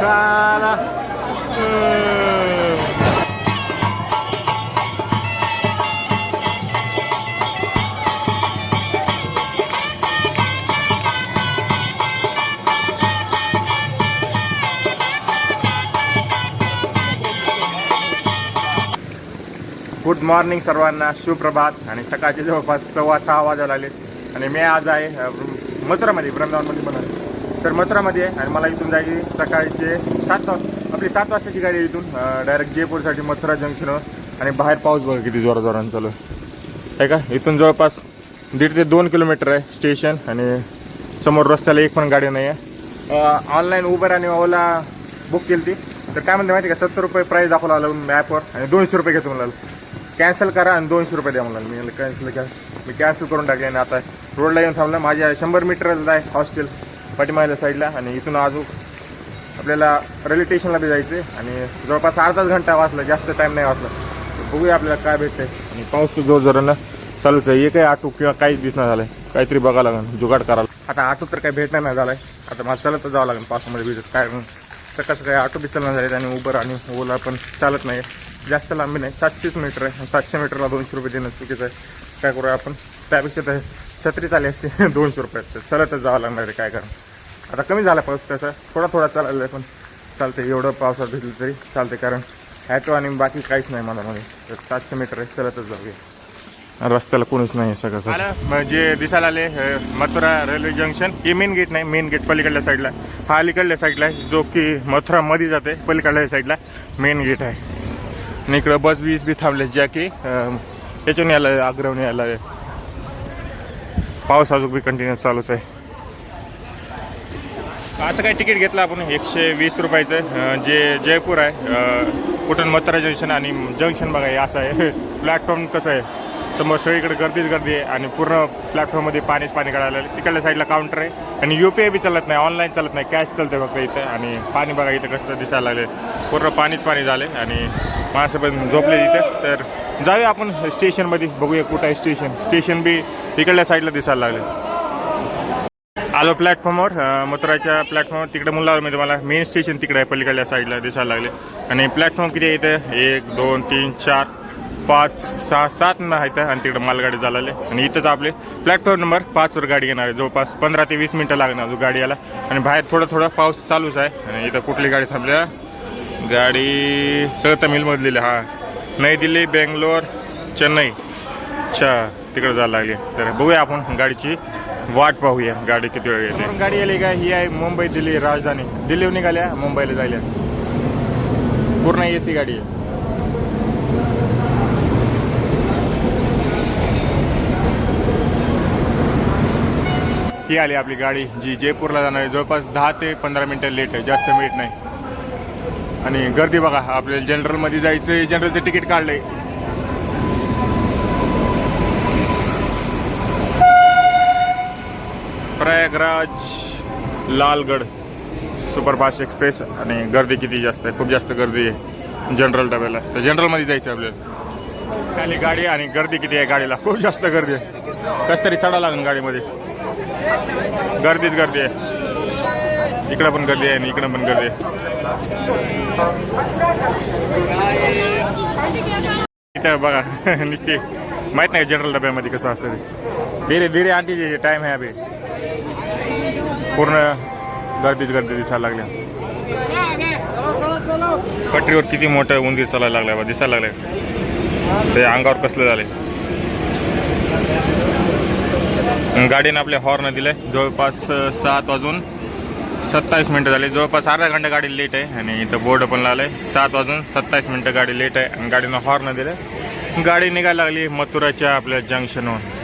साला good morning सर्वांना, शुभप्रभात. आणि सकाळचे जवळपास 6:15 वाजायला आले आणि मी आज आहे मथुरामध्ये, वृंदावनमध्ये बनवलं. तर मथुरामध्ये आहे आणि मला इथून जायची सकाळचे 7 आपली 7 वाजताची गाडी आहे. इथून डायरेक्ट जयपूरसाठी मथुरा जंक्शनवर. आणि बाहेर पाऊस बघा किती जोरात चालू आहे का. इथून जवळपास 1.5 ते 2 किलोमीटर आहे स्टेशन. आणि समोर रस्त्याला एक पण गाडी नाही आहे. ऑनलाईन उबर आणि ओला बुक केली ती. तर काय म्हणते माहिती का, 70 रुपये प्राईस दाखवला आलं मॅपवर आणि 200 रुपये घेतो म्हणाल. कॅन्सल करा आणि 200 रुपये द्या म्हणाल. मी कॅन्सल करून टाकले. आणि आता रोडला येऊन थांबलं. माझ्या 100 मीटरला आहे हॉस्टेल पाठीमागल्या साईडला. आणि इथून अजून आपल्याला रेल्वे स्टेशनला बी जायचं आहे. आणि जवळपास अर्धाच घंटा वाचला, जास्त टाईम नाही वाचला. बघूया आपल्याला काय भेटतं आहे. आणि पाऊस तर जोरानं चालूच आहे. एकही ऑटो किंवा काहीच दिसणार झालं आहे. काहीतरी बघावं लागेल, जुगाड करायला. आता ऑटो तर काही भेटणार नाही झालं आहे. आता मला चालतच जावं लागेल पावसामध्ये भिजत. काय सकाळचं काही ऑटो बी चालणार झाले आणि उबर आणि ओला पण चालत नाही. जास्त लांबी नाही, 700 मीटर आहे. 700 मीटरला 200 रुपये देणं चुकीचं आहे. काय करूया आपण, त्यापेक्षा तर छत्री चालली असते 200 रुपयात. चालतच जावं लागणार आहे. काय करा आता, कमी झाला पाऊस तसा, थोडा चालला आहे पण चालते. एवढं पावसात भिजलं तरी चालते, कारण ॲटो आणि बाकी काहीच नाही मनामध्ये. तर 700 मीटर आहे, चालतच जाऊया. रस्त्याला कोणीच नाही आहे सगळं. म्हणजे दिसायला आले मथुरा रेल्वे जंक्शन. हे मेन गेट नाही, मेन गेट पलीकडल्या साईडला, हा अलीकडल्या साईडला आहे, जो की मथुरामध्ये जाते. पलीकडल्या साईडला मेन गेट आहे. आणि इकडं बस बी थांबले, ज्या की याच्याने यायला आग्रहून यायला. पाऊस अजून बी कंटिन्यू चालूच आहे. असं काही तिकीट घेतलं आपण 120 रुपयाचं. जे जयपूर आहे कुठून मथुरा जंक्शन. आणि जंक्शन बघा हे असं आहे. प्लॅटफॉर्म कसं आहे, समोर सगळीकडे गर्दी आहे. आणि पूर्ण प्लॅटफॉर्ममध्ये पाणी काढायला. तिकडल्या साईडला काउंटर आहे. आणि UPI बी चालत नाही, ऑनलाईन चालत नाही, कॅश चालते फक्त इथं. आणि पाणी बघा इथं कसं दिसायला लागले, पूर्ण पाणी झाले. आणि माणसं पण झोपले इथं. तर जाऊया आपण स्टेशनमध्ये, बघूया कुठं आहे स्टेशन बी तिकडल्या साईडला दिसायला लागले. आलो प्लॅटफॉर्मवर, मथुराच्या प्लॅटफॉर्मवर. तिकडे मुलावर मला मेन स्टेशन तिकडे आहे, पलीकडल्या साईडला दिसायला लागले. आणि प्लॅटफॉर्म किती आहे इथं, 1 2 3 4 5 6 7 आहेत. आणि तिकडे मालगाडी चालले. आणि इथंच आपले प्लॅटफॉर्म नंबर 5 वर गाडी येणार आहे. जवळपास 15 ते 20 मिनटं लागणार अजून गाडी यायला. आणि बाहेर थोडं पाऊस चालूच आहे. आणि इथं कुठली गाडी थांबल्या, गाडी सगळं तमिळमधली. हा, नई दिल्ली, बेंगलोर, चेन्नई. अच्छा, तिकडे जायला लागली. तर बघूया आपण गाडीची वाट पाहूया, गाडी किती वेळ येते. गाडी आली का, ही आहे मुंबई दिल्ली राजधानी. दिल्लीहून निघाल्या मुंबईला जायला. पूर्ण AC गाडी आहे. ही आली आपली गाडी, जी जयपूरला जाणार आहे. जवळपास 10 ते 15 मिनटं लेट आहे, जास्त मिनिट नाही. आणि गर्दी बघा, आपल्याला जनरलमध्ये जायचं आहे, जनरलचं तिकीट काढलंय. Prayagraj Lalgarh superfast express. आणि गर्दी किती जास्त आहे, खूप जास्त गर्दी आहे जनरल डब्याला. तर जनरलमध्ये जायचं आपल्याला. खाली गाडी आणि गर्दी किती आहे गाडीला, खूप जास्त गर्दी आहे. कसं तरी चढावं लागेल गाडीमध्ये, गर्दीच गर्दी आहे. इकडं पण गर्दी आहे आणि इकडं पण गर्दी आहे. इथं बघा नुसती माहीत नाही जनरल डब्यामध्ये कसं असतं ते. धीरे धीरे आंटी टाईम आहे अभि. पूर्ण गर्दीच गर्दी दिसायला लागल्या. पटरीवर किती मोठं उंदीर चालायला लागलाय, दिसायला लागलंय. ते अंगावर कसलं झालंय. गाडीनं आपल्या हॉर्न दिलंय. जवळपास 7 वाजून 27 मिनटं झाली. जवळपास अर्धा घंटा गाडी लेट आहे. आणि इथं बोर्ड पण लावलंय 7 वाजून 27 मिनटं गाडी लेट आहे. आणि गाडीनं हॉर्न दिलं. गाडी निघायला लागली मथुराच्या आपल्या जंक्शनवर.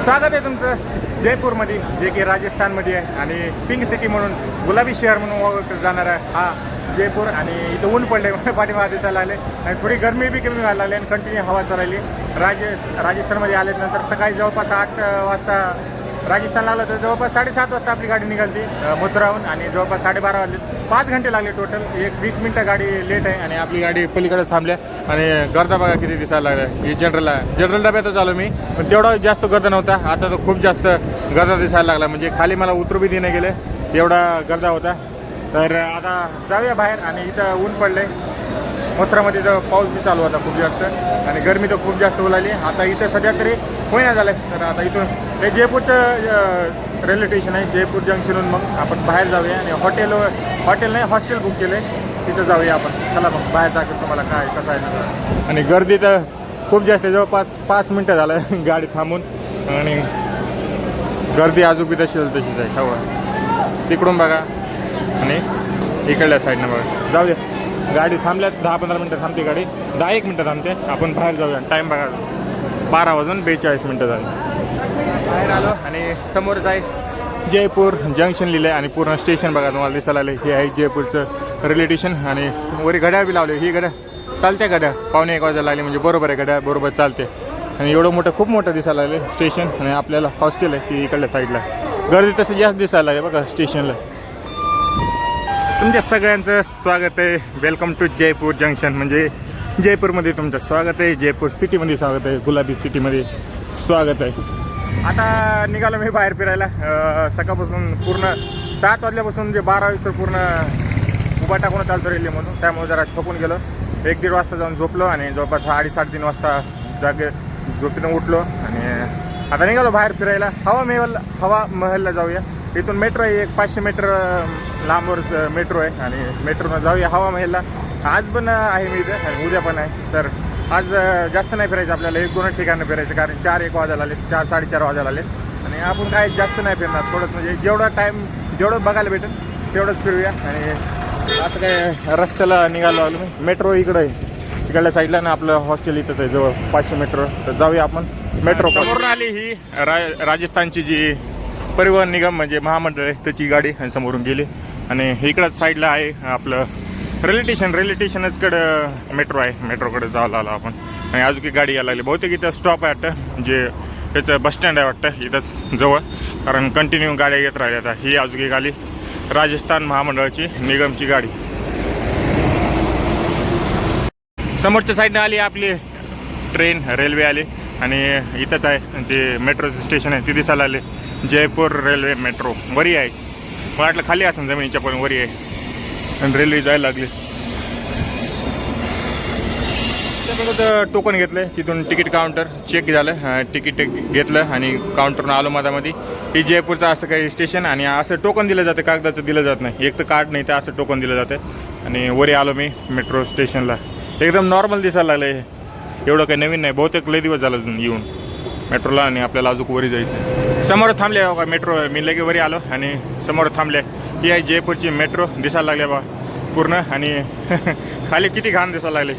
स्वागत आहे तुमचं जयपूरमध्ये, जे की राजस्थानमध्ये आहे आणि पिंक सिटी म्हणून, गुलाबी शहर म्हणून ओळखलं जाणार आहे हा जयपूर. आणि इथं ऊन पडले, पाठीमागे दिसायला लागले आणि थोडी गरमी बी कमी व्हायला लागली आणि कंटिन्यू हवा चालली. राजस्थानमध्ये आल्यानंतर सकाळी जवळपास 8 वाजता राजस्थानला आलं तर जवळपास 7:30 वाजता आपली गाडी निघाली मथुराहून आणि जवळपास 12:30 वाजले. 5 घंटे लागले टोटल. 20 मिनटं गाडी लेट आहे आणि आपली गाडी पलीकडे थांबल्या. आणि गर्दा बघा किती दिसायला लागला. ही जनरल डब्यातच आलो मी, पण तेवढा जास्त गर्दा नव्हता. आता तर खूप जास्त गर्दा दिसायला लागला, म्हणजे खाली मला उतरू बी देणे गेले एवढा गर्दा होता. तर आता जाऊया बाहेर. आणि इथं ऊन पडले मथुरामध्ये, तर पाऊस बी चालू होता खूप जास्त आणि गरमी तर खूप जास्त उलाली. आता इथं सध्या तरी होईना झालं. तर आता इथून हे जयपूरचं रेल्वे स्टेशन आहे, जयपूर जंक्शनहून मग आपण बाहेर जाऊया. आणि हॉटेल नाही, हॉस्टेल बुक केलं आहे, तिथं जाऊया आपण. चला मग बाहेर दाखवतो तुम्हाला काय कसं आहे ना. आणि गर्दी तर खूप जास्त आहे, जवळपास 5 मिनटं झालं गाडी थांबून. आणि गर्दी अजून बी तशीच आहे सवय. तिकडून बघा आणि इकडल्या साईडनं बघा. जाऊ दे, गाडी थांबल्यात 10-15 मिनटं थांबते गाडी, 10-1 मिनटं थांबते. आपण बाहेर जाऊया. टाईम बघा 12:42 झाले. बाहेर आलो आणि समोरच आहे जयपूर जंक्शन लिहिलं आहे आणि पूर्ण स्टेशन बघा तुम्हाला दिसायला आलं. हे आहे जयपूरचं रेल्वे स्टेशन. आणि वरी घड्याळ बी लावले. ही घड्याळ चालते, घड्याळ 1:15 वाजायला लागले, म्हणजे बरोबर आहे, घड्याळ बरोबर चालते. आणि एवढं मोठं, खूप मोठं दिसायला लागले स्टेशन. आणि आपल्याला हॉस्टेल आहे ती इकडल्या साईडला. गर्दी तसं जास्त दिसायला लागली बघा स्टेशनला. तुमच्या सगळ्यांचं स्वागत आहे. वेलकम टू जयपूर जंक्शन, म्हणजे जयपूरमध्ये तुमचं स्वागत आहे, जयपूर सिटीमध्ये स्वागत आहे, गुलाबी सिटीमध्ये स्वागत आहे. आता निघालो मी बाहेर फिरायला. सकाळपासून पूर्ण 7 वाजल्यापासून जे 12 वाजता पूर्ण उभा टाकून चालतो रेल्वे म्हणून, त्यामुळे जरा थकून गेलो. 1-1.5 वाजता जाऊन झोपलो आणि जवळपास 2:30-3:30 वाजता झोपेतून उठलो. आणि आता निघालो बाहेर फिरायला. हवा महलला जाऊया. इथून मेट्रो आहे, एक 500 मीटर लांबवर मेट्रो आहे आणि मेट्रोनं जाऊया हवा महलला. आज पण आहे मी इथं आणि उद्या पण आहे. तर आज जास्त नाही फिरायचं आपल्याला, 1-2 ठिकाणं फिरायचं, कारण 4-1 वाजायला आले, 4-4:30 वाजायला आले. आणि आपण काय जास्त नाही फिरणार, थोडंच म्हणजे जेवढा टाईम जेवढं बघायला भेटेल तेवढंच फिरूया. आणि असं काय रस्त्याला निघालो आलो मी. मेट्रो इकडं आहे, इकडल्या साईडला ना. आपलं हॉस्टेल इथंच आहे जवळ 500 मीटर. तर जाऊया आपण मेट्रो. समोरून आली ही राजस्थानची जी परिवहन निगम म्हणजे महामंडळ आहे त्याची गाडी, आणि समोरून गेली. आणि इकडंच साईडला आहे आपलं रेल्वे स्टेशनचकडं मेट्रो आहे. मेट्रोकडे जायला आलो आपण. आणि अजून की गाडी यायला लागली. बहुतेक इथं स्टॉप आहे वाटतं, जे त्याचं बसस्टँड आहे वाटतं इथंच जवळ, कारण कंटिन्यू गाड्या येत राहिल्या. आता ही अजून की आली राजस्थान महामंडळाची निगमची गाडी. समोरच्या साईडनं आली आपली ट्रेन, रेल्वे आली. आणि इथंच आहे ते मेट्रो स्टेशन आहे, ते दिसायला आले जयपूर रेल्वे मेट्रो. वरी आहे, मला वाटलं खाली असेल जमिनीच्या, पण वरी आहे. आणि रेल्वे जायला लागली. त्याबरोबर टोकन घेतलं आहे, तिथून तिकीट काउंटर चेक झालं, तिकीट घेतलं आणि काउंटरनं आलो मधामध्ये. ही जयपूरचं असं काही स्टेशन. आणि असं टोकन दिलं जातं, कागदाचं दिलं जात नाही. एक तर कार्ड नाही तर असं टोकन दिलं जातं. आणि वरी आलो मी मेट्रो स्टेशनला. एकदम नॉर्मल दिसायला लागलं आहे, एवढं काही नवीन नाही. बहुतेक लय दिवस झालं येऊन मेट्रोला. आणि आपल्याला अजून वरी जायचं. समोर थांबले बघा मेट्रो, मी लगे वरी आलो आणि समोर थांबले. ही आहे जयपूरची मेट्रो. दिसायला लागले बा पूर्ण. आणि खाली किती घाण दिसायला लागले,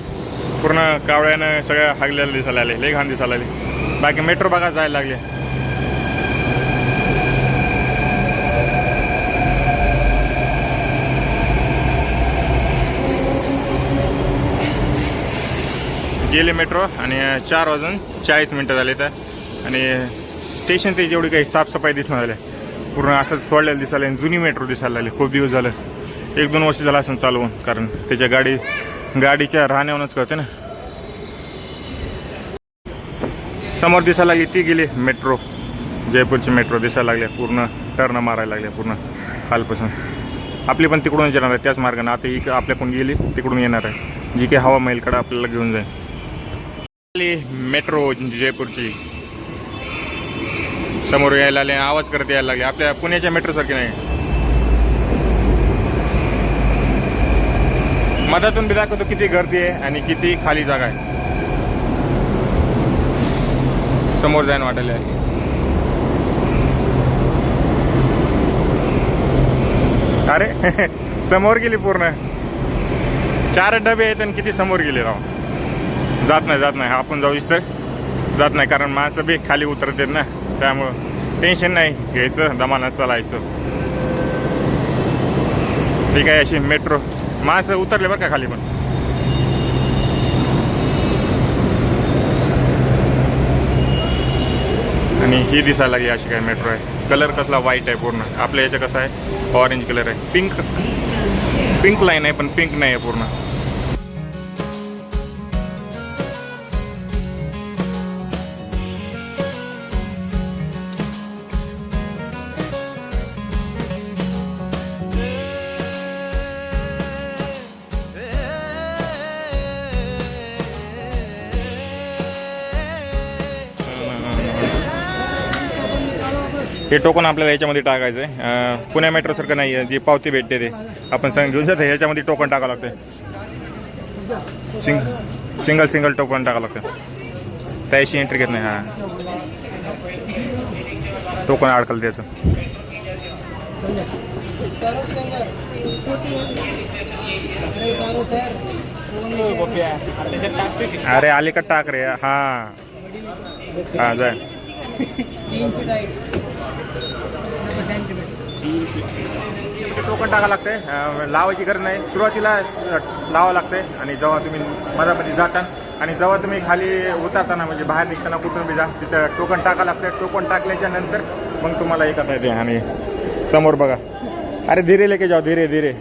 पूर्ण कावळ्यानं सगळ्या हागलेलं दिसायला लागले, लय घाण दिसायला लागले. बाकी मेट्रो बघा जायला लागले. गेले मेट्रो आणि 4:40 झाले तर. आणि स्टेशन ते जेवढी काही साफसफाई दिसणार झाली, पूर्ण असंच सोडलेलं दिसायला. आणि जुनी मेट्रो दिसायला लागली. खूप दिवस झालं, 1-2 वर्ष झालं असं चालवून, कारण त्याच्या गाडीच्या राहण्यावरच कळते ना. समोर दिसायला लागली ती गेली मेट्रो. जयपूरची मेट्रो दिसायला लागली, पूर्ण टर्न मारायला लागले पूर्ण खालपासून. आपली पण तिकडूनच येणार आहे त्याच मार्गाने. आता ही आपल्याकडून गेली तिकडून येणार आहे, जी की हवा महलकडे आपल्याला घेऊन जाईल. मेट्रो जयपूरची समोर यायला आले, आवाज करत यायला लागले. आपल्या पुण्याच्या मेट्रोसारखी नाही. मधातून बी दाखवतो किती गर्दी आहे आणि किती खाली जागा आहे. समोर जायला वाटायला आहे. अरे समोर गेली पूर्ण. 4 डबे आहेत आणि किती समोर गेले राव. जात नाही आपण जाऊच तर जात नाही, कारण माणसं बी खाली उतरत आहेत ना, त्यामुळं टेन्शन नाही घ्यायचं, दमानं चालायचं. ठीक आहे. अशी मेट्रो माणसं उतरले बरं का खाली पण. आणि ही दिसायला लागली अशी काय मेट्रो आहे. कलर कसला व्हाईट आहे पूर्ण. आपल्या याचं कसं आहे ऑरेंज कलर आहे. पिंक लाईन आहे पण पिंक नाही आहे पूर्ण. हे टोकन आपल्याला याच्यामध्ये टाकायचं आहे. पुण्या मेट्रोसारखं नाही आहे, जी पावती भेटते ते आपण घेऊन जातो. ह्याच्यामध्ये टोकन टाकावं लागतं. सिंगल टोकन टाकावं लागतं. त्याशी एंट्री घेत नाही. हां, टोकन अडकलं त्याचं. अरे आले का टाक रे. हां हां जाय. टोकन टाकावं लागतंय. लावायची गरज नाही. सुरुवातीला लावावं लागतंय आणि जेव्हा तुम्ही मधामध्ये जाता आणि जेव्हा तुम्ही खाली उतरताना म्हणजे बाहेर निघताना कुठून बी जा, तिथं टोकन टाकावं लागतं. टोकन टाकल्याच्या नंतर मग तुम्हाला हे करता येते. आणि समोर बघा. अरे धीरे लेके जाओ, धीरे धीरे.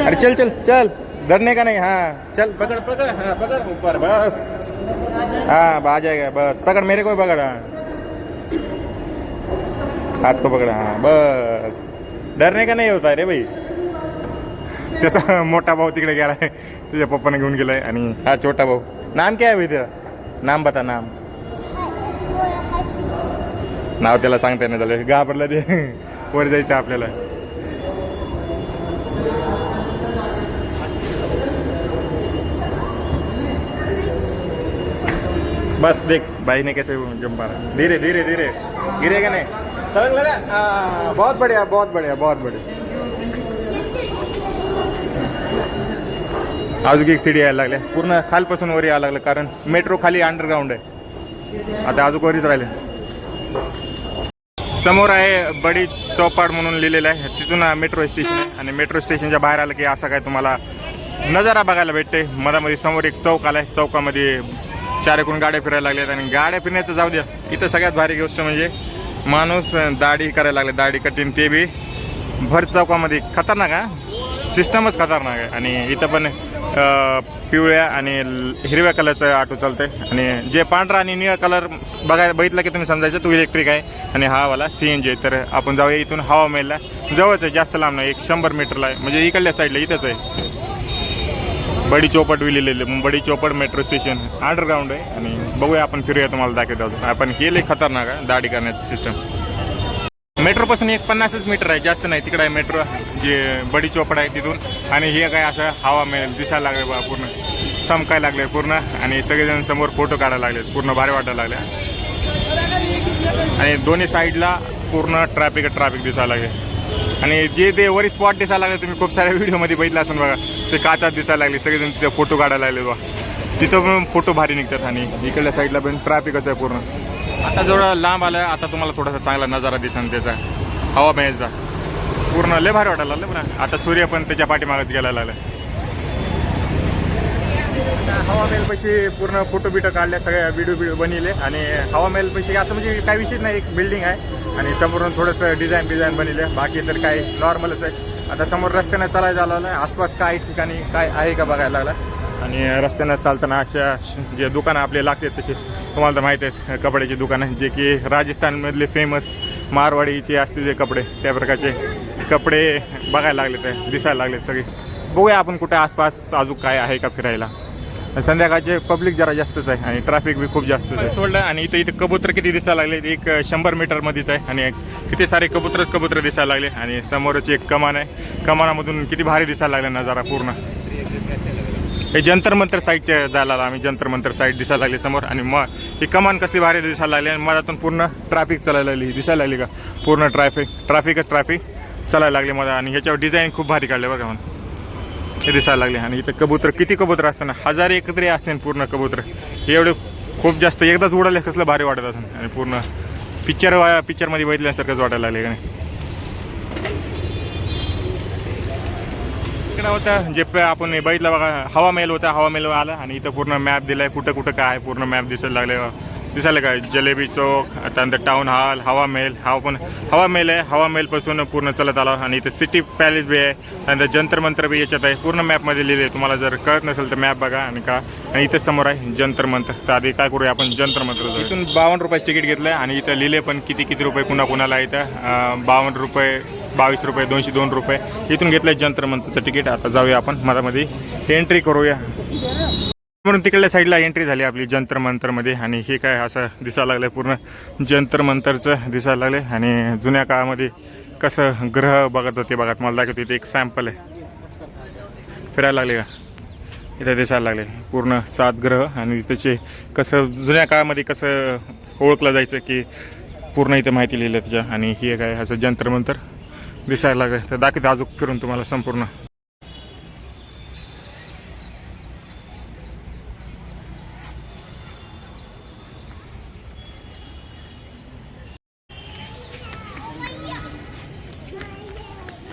अरे चल चल चल, डरने का नहीं. हाँ चल, पकड़ पकड़. हाँ पकड़ ऊपर, बस. हाँ आ जाएगा, बस पकड़, मेरे को पकड़. हाँ हाथ को पकड़ा. हाँ बस, डरने का नहीं होता रे भाई. त्याचा मोठा भाऊ तिकडे गेला आहे, तुझ्या पप्पाने घेऊन गेलाय. आणि हा छोटा भाऊ. नाम क्या है भाई तेरा? नाम बता. नाव त्याला सांगता नाही झालं, घाबरलं ते. वर जायचं आपल्याला. बस देख भाई ने कैसे जंप मारा. धीरे धीरे धीरे. गिरेगा नहीं. छलांग लगा. बहुत बढ़िया बहुत बढ़िया बहुत बढ़िया. अजून एक सीडी यायला लागल्या. पूर्ण खालपासून वर यायला लागलं, कारण मेट्रो खाली अंडरग्राऊंड आहे. आता अजून वरीच राहिले. समोर आहे बडी चौपाट म्हणून लिहिलेलं आहे. तिथून मेट्रो स्टेशन आहे. आणि मेट्रो स्टेशनच्या बाहेर आलं की असा काय तुम्हाला नजारा बघायला भेटते. मधामध्ये समोर एक चौक आला आहे. चौकामध्ये चारेकडून गाड्या फिरायला लागल्यात. आणि गाड्या फिरण्याचं जाऊ द्या, इथं सगळ्यात भारी गोष्ट म्हणजे माणूस दाढी करायला लागले. दाढी कटिंग ते बी भर चौकामध्ये. खतरनाक आहे, सिस्टमच खतरनाक आहे. आणि इथं पण पिवळ्या आणि हिरव्या कलरचं ऑटो चालतंय. आणि जे पांढरा आणि निळा कलर बघितला की तुम्ही समजायचं तो इलेक्ट्रिक आहे. आणि हा वाला CNG आहे. तर आपण जाऊया इथून हवा महलला. जवळच आहे, जास्त लांब नाही, 100 मीटरला आहे. म्हणजे इकडल्या साईडला इथंच आहे. बडी चौपट लिहिलेले. बडी चौपट मेट्रो स्टेशन अंडरग्राऊंड आहे. आणि बघूया आपण फिरूया, तुम्हाला दाखवतो. आपण केले खतरनाक आहे दाढी करण्याचं सिस्टम. मेट्रोपासून 50 मीटर आहे, जास्त नाही. तिकडे आहे मेट्रो, जे बडी चौपट आहे तिथून. आणि हे काय असं हवा महल दिसायला लागले बा, पूर्ण चमकायला लागले पूर्ण. आणि सगळेजण समोर फोटो काढायला लागले, पूर्ण भारी वाटायला लागले. आणि दोन्ही साईडला पूर्ण ट्रॅफिक दिसायला लागले. आणि जे ते वरी स्पॉट दिसायला लागले, तुम्ही खूप साऱ्या व्हिडिओमध्ये बघितलं असेल बघा, ते काचात दिसायला लागले. सगळेजण तिथे फोटो काढायला लागले बा. तिथं पण फोटो भारी निघतात. आणि इकडल्या साईडला पण ट्रॅफिकच आहे पूर्ण. आता जेवढा लांब आलं, आता तुम्हाला थोडासा चांगला नजारा दिसेल त्याचा हवा महलचा. पूर्ण लय भारी वाटायला लागलं पण. आता सूर्य पण त्याच्या पाठीमागच गेला लागला. हवा महलपाशी पूर्ण फोटो बिटो काढल्या, सगळ्या व्हिडिओ बनवले. आणि हवा महलपाशी असं म्हणजे काही विशेष नाही, एक बिल्डिंग आहे. आणि समोरून थोडंसं डिझाईन बनवले. बाकी तर काय नॉर्मलच आहे. आता समोर रस्त्याने चालायला झालं नाही. आसपास काही ठिकाणी काय आहे का बघायला लागला. आणि रस्त्यानं चालताना अशा जे दुकानं आपले लागतात तसे तुम्हाला तर माहीत आहेत कपड्याची दुकानं जे की राजस्थानमधले फेमस मारवाडीचे असते जे कपडे त्या प्रकारचे कपडे बघायला लागले ते दिसायला लागलेत सगळे. बघूया आपण कुठे आसपास अजून काय आहे का फिरायला. संध्याकाळचे पब्लिक जरा जास्तच आहे आणि ट्रॅफिक बी खूप जास्त आहे सोडलं. आणि इथं कबूतर किती दिसायला लागले एक 100 मीटरमध्येच आहे आणि किती सारे कबूतर दिसायला लागले आणि समोरच एक कमान आहे. कमानामधून किती भारी दिसायला लागले नजारा पूर्ण. हे जंतर मंतर साईडच्या जायला आम्ही जंतर मंतर साईड दिसायला लागली समोर आणि मग ही कमान कसली भारी दिसायला लागली आणि मधातून पूर्ण ट्रॅफिक चालायला लागली दिसायला लागली का पूर्ण ट्रॅफिक चालायला लागले मला. आणि ह्याच्यावर डिझाईन खूप भारी काढले बघा म्हणून हे दिसायला लागले. आणि इथं कबूतर किती कबूतर असताना 1000 एकत्र असते पूर्ण कबूतर एवढे खूप जास्त एकदाच उडाले कसलं भारी वाटत असेल. आणि पूर्ण पिक्चरमध्ये बघितल्यासारखंच वाटायला लागले का नाही. इकडं होतं जे आपण बघितलं बघा हवा महल होता हवा महल आला आणि इथं पूर्ण मॅप दिलाय कुठं काय पूर्ण मॅप दिसायला लागले काय जलेबी चौक त्यानंतर टाऊन हॉल हवा महल हवा महल आहे. हवा महलपासून पूर्ण चालत आला आणि इथं सिटी पॅलेस बी आहे त्यानंतर जंतर मंतर बी याच्यात आहे पूर्ण मॅपमध्ये लिहिले. तुम्हाला जर कळत नसेल तर मॅप बघा आणि इथं समोर आहे जंतर मंतर. तर आधी काय करूया आपण जंतर मंतर इथून 52 रुपयाचं तिकीट घेतलं आणि इथं लिहिले पण किती रुपये कुणाला इथं 52 रुपये 22 रुपये 202 रुपये इथून घेतलं जंतर मंतरचं तिकीट. आता जाऊया आपण मधामध्ये एंट्री करूया म्हणून तिकडल्या साईडला एंट्री झाली आपली जंतर मंतरमध्ये. आणि हे काय असं दिसायला लागलं पूर्ण जंतर मंतरचं दिसायला लागले. आणि जुन्या काळामध्ये कसं ग्रह बघत होते बघा मला दाखवतो. इथे एक सॅम्पल आहे फिरायला लागले का इथे दिसायला लागले पूर्ण 7 ग्रह आणि त्याचे कसं जुन्या काळामध्ये कसं ओळखलं जायचं की पूर्ण इथे माहिती लिहिलं त्याच्या. आणि हे काय असं जंतर मंतर दिसायला लागलं तर दाखवतो अजून फिरून तुम्हाला संपूर्ण.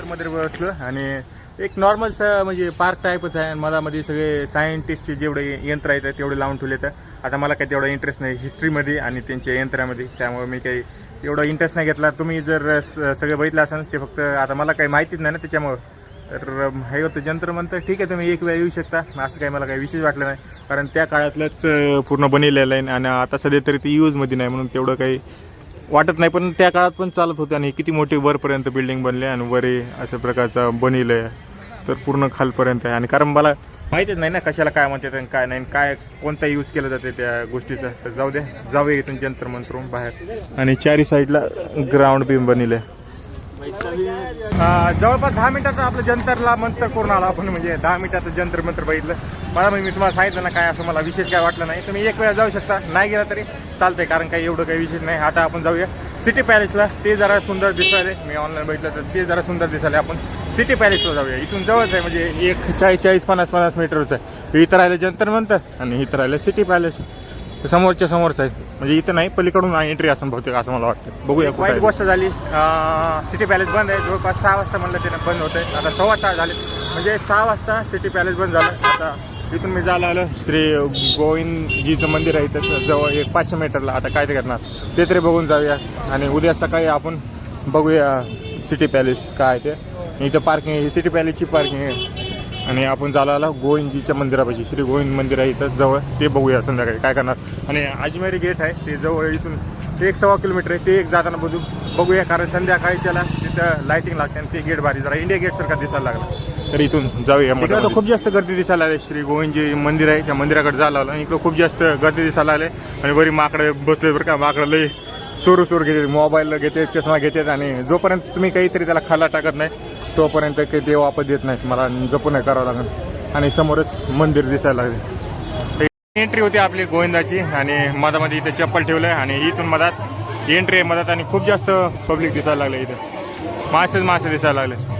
मध्ये बसलो आणि एक नॉर्मलचं म्हणजे पार्क टाईपच आहे. मधामध्ये सगळे सायंटिस्टचे जेवढे यंत्र आहेत तेवढे लावून ठेवले. तर आता मला काही तेवढा इंटरेस्ट नाही हिस्ट्रीमध्ये आणि त्यांच्या यंत्रामध्ये त्यामुळे मी काही एवढा इंटरेस्ट नाही घेतला. तुम्ही जर सगळं बघितलं असाल ते फक्त आता मला काही माहितीच नाही ना त्याच्यामुळं. तर हे होतं जंतर मंतर ठीक आहे तुम्ही एक वेळ येऊ शकता असं काही मला काही विशेष वाटलं नाही कारण त्या काळातलंच पूर्ण बनलेलं आहे आणि आता सध्या तरी ते यूजमध्ये नाही म्हणून तेवढं काही वाटत नाही. पण त्या काळात पण चालत होते आणि किती मोठी वरपर्यंत बिल्डिंग बनली आणि वरे अशा प्रकारचा बनिलं आहे तर पूर्ण खालपर्यंत आहे. आणि कारण मला माहितीच नाही ना कशाला काय म्हणतात आणि काय नाही काय कोणता यूज केलं जाते त्या गोष्टीचा. तर जाऊया इथून जंतर मंतरून बाहेर. आणि चारी साईडला ग्राउंड बी बनले जवळपास 10 मिनिटाचं आपलं जंतरला मंतर करून आला आपण म्हणजे 10 मिनिटाचं जंतर मंतर बघितलं. मला मी तुम्हाला सांगितलं ना काय असं मला विशेष काय वाटलं नाही. तुम्ही एक वेळा जाऊ शकता नाही गेला तरी चालतंय कारण काही एवढं काही विशेष नाही. आता आपण जाऊया सिटी पॅलेसला ते जरा सुंदर दिसायले मी ऑनलाईन बघितलं तर ते जरा सुंदर दिसायले. आपण सिटी पॅलेसला जाऊया इथून जवळच आहे म्हणजे एक 40-50 मीटरच आहे. इथं राहिलं जंतर मंतर आणि इथं राहिलं सिटी पॅलेस समोरच्या समोरच आहे म्हणजे इथं नाही पलीकडून एंट्री असं बहुतेक असं मला वाटतं. बघूया वाईट गोष्ट झाली सिटी पॅलेस बंद आहे जवळपास 6 वाजता म्हणलं त्यानं बंद होतं आहे. आता 6:15 झाले म्हणजे 6 वाजता सिटी पॅलेस बंद झालं. आता इथून मी जायला आलं श्री गोविंदजीचं मंदिर आहे त्याचं जवळ एक 500 मीटरला. आता काय ते करणार ते तरी बघून जाऊया आणि उद्या सकाळी आपण बघूया सिटी पॅलेस काय ते. इथं पार्किंग आहे सिटी पॅलेसची पार्किंग आहे आणि आपण जायला आला गोविंदजीच्या मंदिरापाशी श्री गोविंद मंदिर आहे इथं जवळ ते बघूया संध्याकाळी काय करणार. आणि अजमेरी गेट आहे ते जवळ इथून 1.25 किलोमीटर आहे ते एक जाताना बघूया कारण संध्याकाळी त्याला तिथं लाईटिंग लागते आणि ते गेट भारी जरा इंडिया गेट सारखा दिसायला लागला. तर इथून जाऊया इकडं खूप जास्त गर्दी दिसायला लागली. श्री गोविंदजी मंदिर आहे त्या मंदिराकडे जायला आलं आणि इकडं खूप जास्त गर्दी दिसायला लागले आणि बरी माकडे बसले बरं का. माकडं लई चोरू घेते मोबाईल घेते चष्मा घेतात आणि जोपर्यंत तुम्ही काहीतरी त्याला खाला टाकत नाही तोपर्यंत काही ते वापस देत नाहीत. मला जपून करावं लागेल. आणि समोरच मंदिर दिसायला लागले. एंट्री होती आपली गोविंदाची आणि मधामध्ये इथे चप्पल ठेवलं आहे आणि इथून मधात एंट्री आहे मधात आणि खूप जास्त पब्लिक दिसायला लागले. इथे मासे दिसायला लागले.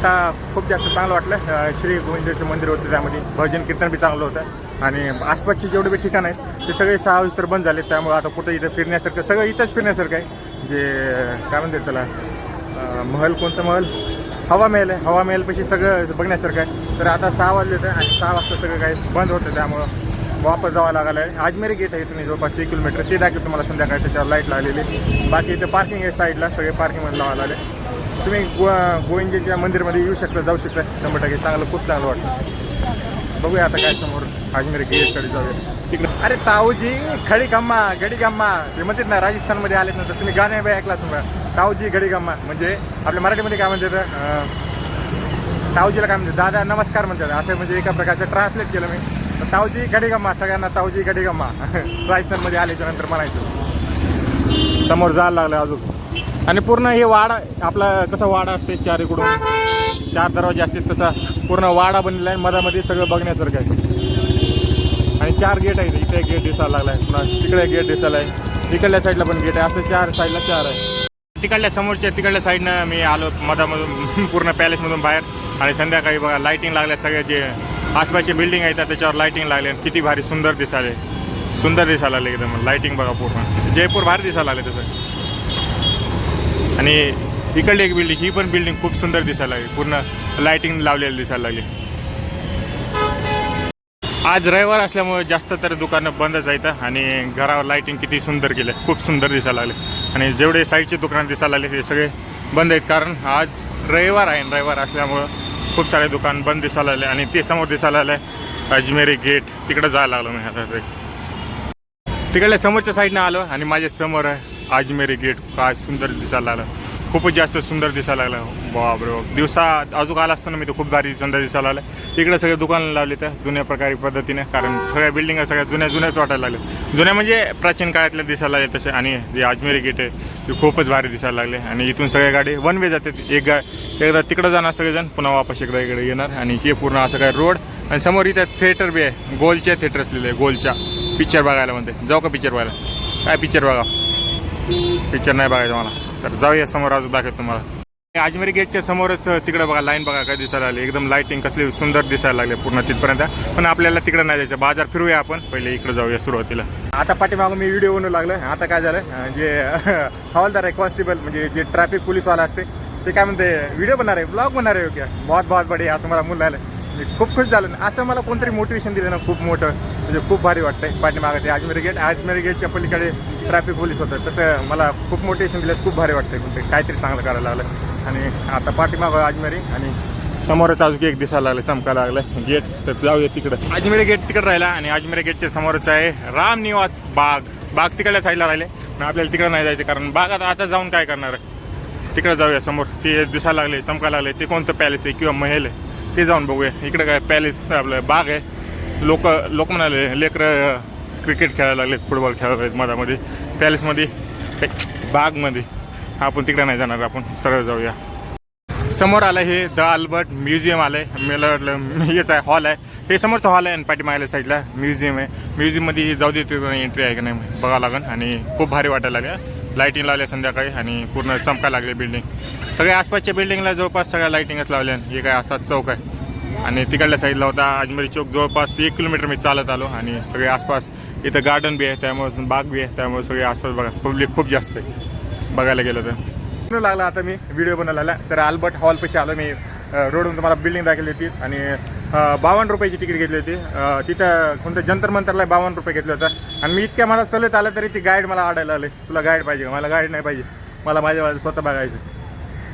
आता खूप जास्त चांगलं वाटलं. श्री गोविंदाचं मंदिर होतं, त्यामध्ये भजन कीर्तन बी चांगलं होतं आणि आसपासचे जेवढे बी ठिकाण आहेत ते सगळे 6 वाजता बंद झाले. त्यामुळे आता कुठं इथं फिरण्यासारखं सगळं इथंच फिरण्यासारखं आहे. जे काय म्हणतात त्याला महल, कोणतं महल, हवा महल आहे. हवा महलपाशी सगळं बघण्यासारखं आहे. तर आता 6 वाजले होते आणि 6 वाजता सगळं काही बंद होतं, त्यामुळं वापस जावं लागलं आहे. अजमेरी गेट आहे तुम्ही जवळपास 1 किलोमीटर, ते दाखवतो तुम्हाला संध्याकाळी. त्याच्यावर लाईट लागलेली. बाकी इथं पार्किंग आहे साईडला, सगळे पार्किंगमध्ये लावायला लागले. तुम्ही गोविंदाच्या मंदिरमध्ये येऊ शकता, जाऊ शकता 100%. चांगलं, खूप चांगलं वाटतं. बघूया आता काय समोर अजमेरी गेटकडे जाऊया तिकडे. अरे ताऊजी खडी गम्मा गडी गम्मा ते म्हणतात ना, राजस्थानमध्ये आलेत नंतर तुम्ही गाणे बी ऐकला समजा. ताऊजी गडी गम्मा म्हणजे आपल्या मराठीमध्ये काय म्हणतात, ताऊजीला काय म्हणतात, दादा नमस्कार म्हणतात, असं म्हणजे एका प्रकारचं ट्रान्सलेट केलं मी. ताऊजी गडी गम्मा, सगळ्यांना ताऊजी गडी गम्मा राजस्थानमध्ये आल्याच्या नंतर म्हणायचं. समोर जायला लागलं अजून. आणि पूर्ण हे वाडा, आपला कसा वाडा असते, 4 इकडून 4 दरवाजे असतात, तसा पूर्ण वाडा बनलेला आहे. मधामध्ये सगळं बघण्यासारखं आहे. आणि 4 गेट आहेत. इथे एक गेट दिसायला लागला आहे, पुन्हा तिकडे गेट दिसायला आहे, इकडल्या साईडला पण गेट आहे. असं 4 साईडला 4 आहे. तिकडल्या तिकडल्या साईडनं मी आलो मधामधून पूर्ण पॅलेसमधून बाहेर. आणि संध्याकाळी बघा लाईटिंग लागल्या, सगळे जे आसपासचे बिल्डिंग आहेत त्याच्यावर लाईटिंग लागले. किती भारी सुंदर दिसायला लागले एकदम. लाईटिंग बघा पूर्ण जयपूर भारी दिसायला लागले तसं. आणि इकडली एक बिल्डिंग, ही पण बिल्डिंग खूप सुंदर दिसायला लागली, पूर्ण लाईटिंग लावलेली दिसायला लागली. आज रविवार असल्यामुळे जास्त तर दुकानं बंदच आहेत. आणि घरावर लाईटिंग किती सुंदर केलं, खूप सुंदर दिसायला लागले. आणि जेवढे साईडचे दुकानं दिसायला लागले ते सगळे बंद आहेत, कारण आज रविवार आहे. रविवार असल्यामुळं खूप सारे दुकान बंद दिसायला लागले. आणि ते समोर दिसायला आलं आहे अजमेरी गेट, तिकडं जायला लागलो मी. आता तिकडल्या समोरच्या साईडनं आलो आणि माझ्या समोर आहे अजमेरी गेट. काय सुंदर दिसायला लागलं, खूपच जास्त सुंदर दिसायला लागलं. बापरे बाप, दिवसा अजून आला असताना मी तर खूप भारी सुंदर दिसायला लागलं. इकडे सगळे दुकानं लावले तर जुन्या प्रकारे पद्धतीने, कारण सगळ्या बिल्डिंग सगळ्या जुन्याच वाटायला लागल्या. जुन्या म्हणजे प्राचीन काळातल्या दिसायला लागले तसे. आणि जे अजमेरी गेट आहे ते खूपच भारी दिसायला लागले. आणि इथून सगळ्या गाडी वन वे जातात. एकदा तिकडं जाणार सगळेजण, पुन्हा वापस एकदा इकडे येणार. आणि हे पूर्ण असं काय रोड. आणि समोर इथं थिएटर बी आहे, गोलच्या थिएटर असलेलं आहे. गोलच्या पिक्चर बघायला म्हणते. जाऊ का पिक्चर बघायला? काय पिक्चर बघा? पिक्चर नाही बघायचं मला, तर जाऊया समोर अजून दाखवतो तुम्हाला. अजमेरी गेटच्या समोरच तिकडे बघा लाईन बघा काय दिसायला लागली. एकदम लाईटिंग कसली सुंदर दिसायला लागले पूर्ण तिथपर्यंत. पण आपल्याला तिकडे नाही जायचं, बाजार फिरूया आपण. पहिले इकडे जाऊया सुरुवातीला. आता पाठीमागून मी व्हिडिओ बनवू लागलं. आता काय झालं, जे हवालदार आहे, कॉन्स्टेबल म्हणजे जे ट्रॅफिक पोलीसवाला असते, ते काय म्हणते व्हिडिओ बनणार आहे, ब्लॉग बनणार आहे क्या, बहुत बडे, असं मला मुलं आलं. मी खूप खुश झालो. असं मला कोणतरी मोटिवेशन दिलं ना, खूप मोठं, म्हणजे खूप भारी वाटतंय. पाठीमागं ते अजमेरी गेटच्या पलीकडे ट्रॅफिक पोलीस होतं, तसं मला खूप मोटिवेशन दिल्यास खूप भारी वाटतंय. कोणते काहीतरी चांगलं करायला लागलं. आणि आता पाठीमागं अजमेरी आणि समोरच अजून एक दिसायला लागलं, चमकायला लागलं गेट. तर जाऊया तिकडं. अजमेरी गेट तिकडं राहिला आणि अजमेरी गेटच्या समोरच आहे रामनिवास बाग तिकडल्या साईडला राहिले. पण आपल्याला तिकडं नाही जायचं, कारण बागात आता जाऊन काय करणार. तिकडं जाऊया समोर, ते दिसायला लागले, चमकायला लागले. ते कोणतं पॅलेस आहे किंवा महल आहे ते जाऊन बघूया. इकडं काय पॅलेस, आपलं बाग आहे. लोक म्हणाले लेकरं क्रिकेट खेळायला लागले, फुटबॉल खेळायला लागले मधामध्ये पॅलेसमध्ये, बागमध्ये. आपण तिकडे नाही जाणार, आपण सरळ जाऊया. समोर आलं हे द अल्बर्ट म्युझियम आलं आहे. मला वाटलं हेच आहे, हॉल आहे. हे समोरचं हॉल आहे आणि पाठीमागल्या साईडला म्युझियम आहे. म्युझियममध्ये जाऊ दे, तिथं एंट्री आहे का नाही बघावं लागेल. आणि खूप भारी वाटायला लागल्या, लाईटिंग लावल्या संध्याकाळी आणि पूर्ण चमकायला लागले बिल्डिंग. सगळ्या आसपासच्या बिल्डिंगला जवळपास सगळ्या लाईटिंगच लावल्या. हे काय असा चौक आहे. आणि तिकडल्या साईडला होता अजमेरी चौक. जवळपास 1 किलोमीटर मी चालत आलो. आणि सगळे आसपास इथं गार्डन बी आहे, त्यामुळे बाग बी आहे, त्यामुळे सगळे आसपास बघा पब्लिक खूप जास्त आहे बघायला गेलं तर. लागला आता मी व्हिडिओ बनवला. तर अल्बर्ट हॉलपाशी आलो मी. रोडवरून तुम्हाला बिल्डिंग दाखवली होतीच. आणि 52 रुपयाची तिकीट घेतली होती. तिथं कोणतं जंतर मंतरला 52 रुपये घेतलं होतं. आणि मी इतक्या मला चालत आलं तरी ती गाईड मला आडायला आले, तुला गाईड पाहिजे का? मला गाईड नाही पाहिजे, मला माझ्या स्वतः बघायचं.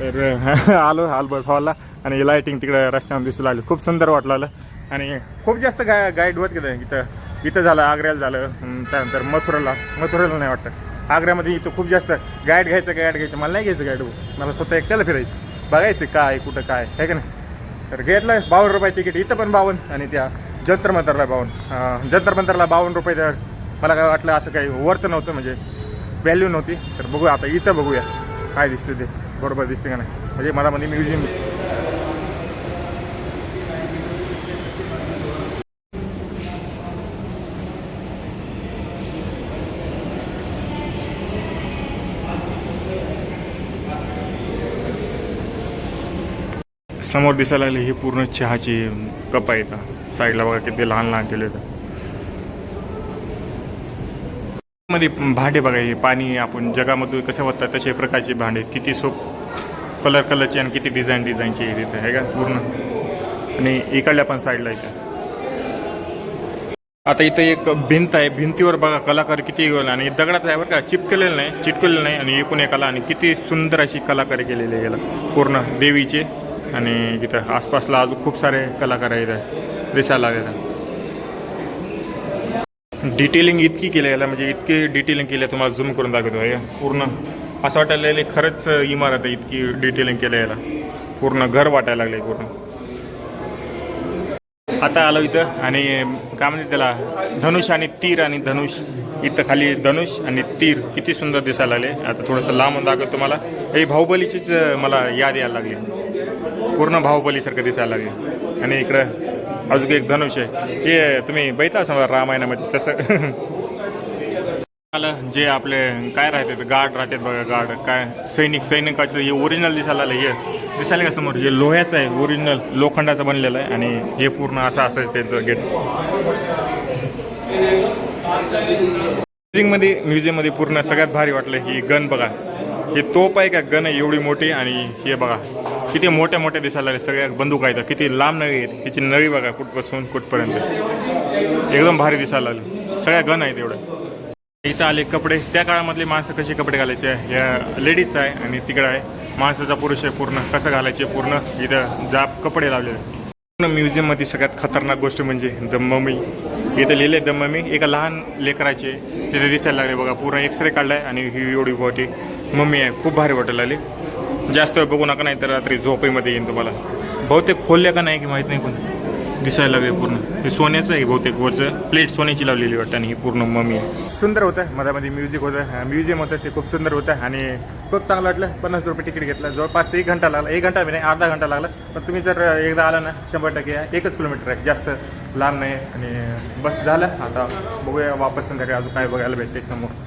तर आलो अल्बर्ट हॉलला. आणि लाईटिंग तिकडे रस्त्यावर दिसू लागली, खूप सुंदर वाटलं. आणि खूप जास्त गाईड होत गेलं. इथं झालं, आग्र्याला झालं, त्यानंतर मथुराला नाही वाटतं. आग्र्यामध्ये इथं खूप जास्त गाईड घ्यायचं. मला नाही घ्यायचं गाईड, मला स्वतः एकट्याला फिरायचं, बघायचं काय कुठं काय आहे का नाही. तर घेतलं 52 रुपये तिकीट. इथं पण 52. आणि त्या जंतर मंतरला 52. जंतर मंतरला 52 रुपये. तर मला काय वाटलं असं काही वर्थ नव्हतं, म्हणजे व्हॅल्यू नव्हती. तर बघूया आता इथं, बघूया काय दिसतं ते, बरोबर दिसते का नाही. म्हणजे मला म्हणजे म्युझियम. समोर दिसायला लागले हे पूर्ण चहाची कप आहेत. साईडला बघा किती लहान लहान ठेवले होते. मध्ये भांडे बघा, हे पाणी आपण जगामधून कसे होतात तसे प्रकारचे भांडे, किती कलरचे आणि किती डिझाईनचे इथे आहे का पूर्ण. आणि इकडल्या पण साईडला इथं आता इथं एक भिंत आहे. भिंतीवर बघा कलाकार किती आणि दगडाचं आहे बरं का, चिटकलेलं नाही आणि एकूण एकाला. आणि किती सुंदर अशी कलाकारी केलेली आहे याला पूर्ण देवीचे. आणि इथं आसपासला अजून खूप सारे कलाकार आहेत दिसायला लागले. डिटेलिंग इतकी केली याला, म्हणजे इतके डिटेलिंग केले तुम्हाला झूम करून दाखवतो आहे पूर्ण. असं वाटायला खरंच इमारत आहे, इतकी डिटेलिंग केलं याला. पूर्ण घर वाटायला लागले पूर्ण. आता आलो इथं आणि काय म्हणते त्याला, धनुष आणि तीर. आणि धनुष इथं खाली धनुष आणि तीर किती सुंदर दिसायला लागले. आता थोडंसं लांबून दाखवतो तुम्हाला. हे बाहुबलीचीच मला याद यायला लागली, पूर्ण बाहुबलीसारखं दिसायला लागले. आणि इकडं अजून एक धनुष आहे, हे तुम्ही बघितलं समजा रामायणामध्ये तसं. मला जे आपले काय राहतात गार्ड राहतात बघा, गार्ड काय सैनिकाचं हे ओरिजिनल दिसायला आलं. हे दिसायला का समोर, हे लोह्याचं आहे, ओरिजिनल लोखंडाचं बनलेलं आहे. आणि हे पूर्ण असं असेल त्यांचं गेट. म्युझियममध्ये पूर्ण सगळ्यात भारी वाटलं ही गन बघा. हे तोप आहे का गन आहे एवढी मोठी. आणि हे बघा किती मोठ्या दिसायला लागले. सगळ्या बंदूक आहेत, किती लांब नळी आहेत. त्याची नळी बघा कुठपासून कुठपर्यंत, एकदम भारी दिसायला लागले. सगळ्या गन आहेत एवढं. इथं आले कपडे, त्या काळामधले माणसं कसे कपडे घालायचे, या लेडीजचं आहे. आणि तिकडं आहे माणसाचा पुरुष आहे, पूर्ण कसं घालायचे पूर्ण इथं जाप कपडे लावलेले. पूर्ण म्युझियममध्ये सगळ्यात खतरनाक गोष्ट म्हणजे द ममी. इथं लिहिले द ममी, एका लहान लेकराचे तिथे दिसायला लागले बघा. पूर्ण एक्सरे काढलाय आणि ही एवढी मोठी मम्मी आहे. खूप भारी वाटायला लागली. जास्त बघू नका, नाही तर रात्री झोपेमध्ये येईन तुम्हाला. बहुतेक खोलले का नाही की माहीत नाही, पण दिसायला लागले पूर्ण. हे सोन्याचं आहे बहुतेक, वरचं प्लेट सोन्याची लावलेली वाटतं. आणि ही पूर्ण मम्मी आहे. सुंदर होतं, मध्ये म्युझिक होतं, म्युझियम होतं, ते खूप सुंदर होतं. आणि खूप चांगलं वाटलं. 50 रुपये तिकीट घेतलं. जवळपास 1 घंटा लागला. 1 घंटा नाही, अर्धा घंटा लागला. पण तुम्ही जर एकदा आला ना 100% 1 किलोमीटर आहे, जास्त लांब नाही. आणि बस झालं. आता बघूया वापस संध्याकाळी अजून काय बघायला भेटते समोर.